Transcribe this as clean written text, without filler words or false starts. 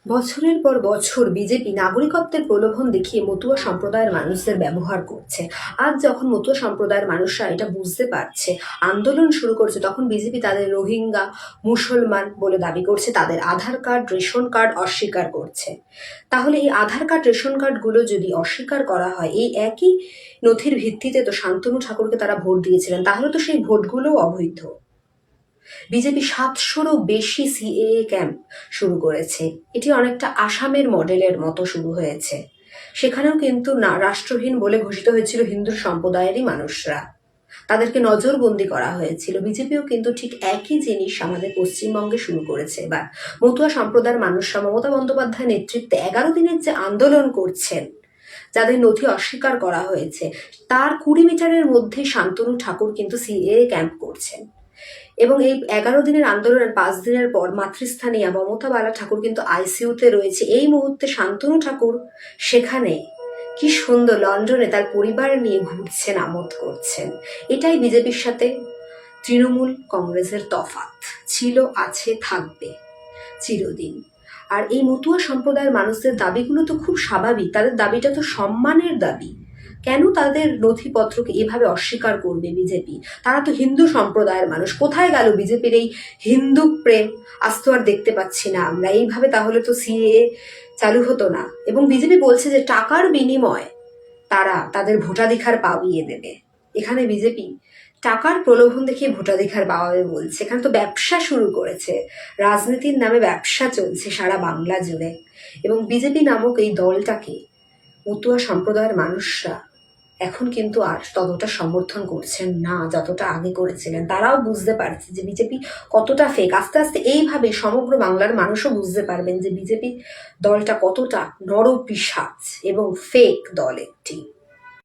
বছরের পর বছর বিজেপি নাগরিকত্বের প্রলোভন দেখিয়ে মতুয়া সম্প্রদায়ের মানুষদের ব্যবহার করছে। আজ যখন মতুয়া সম্প্রদায়ের মানুষরা এটা বুঝতে পারছে, আন্দোলন শুরু করছে, তখন বিজেপি তাদের রোহিঙ্গা, মুসলমান বলে দাবি করছে, তাদের আধার কার্ড, রেশন কার্ড অস্বীকার করছে। তাহলে এই আধার কার্ড, রেশন কার্ডগুলো যদি অস্বীকার করা হয়, এই একই নথির ভিত্তিতে তো শান্তনু ঠাকুরকে তারা ভোট দিয়েছিলেন, তাহলে তো সেই ভোটগুলোও অবৈধ। বিজেপি 700রও বেশি সিএএ ক্যাম্প শুরু করেছে। এটি অনেকটা আসামের মডেলের মতো শুরু হয়েছে। সেখানেও কিন্তু না রাষ্ট্রহীন বলে ঘোষিত হয়েছিল হিন্দু সম্প্রদায়েরই মানুষরা, তাদেরকে নজরবন্দি করা হয়েছিল। বিজেপিও কিন্তু ঠিক একই জিনিস আমাদের পশ্চিমবঙ্গে শুরু করেছে এবার। মতুয়া সম্প্রদায়ের মানুষরা মমতা বন্দ্যোপাধ্যায়ের নেতৃত্বে 11 দিনের যে আন্দোলন করছেন, যাদের নথি অস্বীকার করা হয়েছে, তার 20 মিটারের মধ্যে শান্তনু ঠাকুর কিন্তু সিএএ ক্যাম্প করছেন। এবং এই 11 দিনের আন্দোলনের 5 দিনের পর মাতৃস্থানীয়া মমতা বালা ঠাকুর কিন্তু আইসিইউতে রয়েছে। এই মুহূর্তে শান্তনু ঠাকুর সেখানে কি সুন্দর লন্ডনে তার পরিবার নিয়ে ঘুরছেন, আমোদ করছেন। এটাই বিজেপির সাথে তৃণমূল কংগ্রেসের তফাৎ ছিল, আছে, থাকবে চিরদিন। আর এই মতুয়া সম্প্রদায়ের মানুষদের দাবিগুলো তো খুব স্বাভাবিক, তাদের দাবিটা তো সম্মানের দাবি। কেন তাদের নথিপত্রকে এভাবে অস্বীকার করবে বিজেপি? তারা তো হিন্দু সম্প্রদায়ের মানুষ। কোথায় গেল বিজেপির এই হিন্দু প্রেম? আজ তো আর দেখতে পাচ্ছি না আমরা। এইভাবে তাহলে তো সিএএ চালু হতো না। এবং বিজেপি বলছে যে টাকার বিনিময়ে তারা তাদের ভোটাধিকার পাইয়ে দেবে। এখানে বিজেপি টাকার প্রলোভন দেখিয়ে ভোটাধিকার পাওয়াবে বলছে। এখানে তো ব্যবসা শুরু করেছে, রাজনীতির নামে ব্যবসা চলছে সারা বাংলা জুড়ে। এবং বিজেপি নামক এই দলটাকে মতুয়া সম্প্রদায়ের মানুষরা এখন কিন্তু আর ততটা সমর্থন করছেন না যতটা আগে করেছিলেন। তারাও বুঝতে পারছে যে বিজেপি কতটা ফেক। আস্তে আস্তে এইভাবে সমগ্র বাংলার মানুষও বুঝতে পারবেন যে বিজেপি দলটা কতটা নরপিশাচ এবং ফেক দল একটি।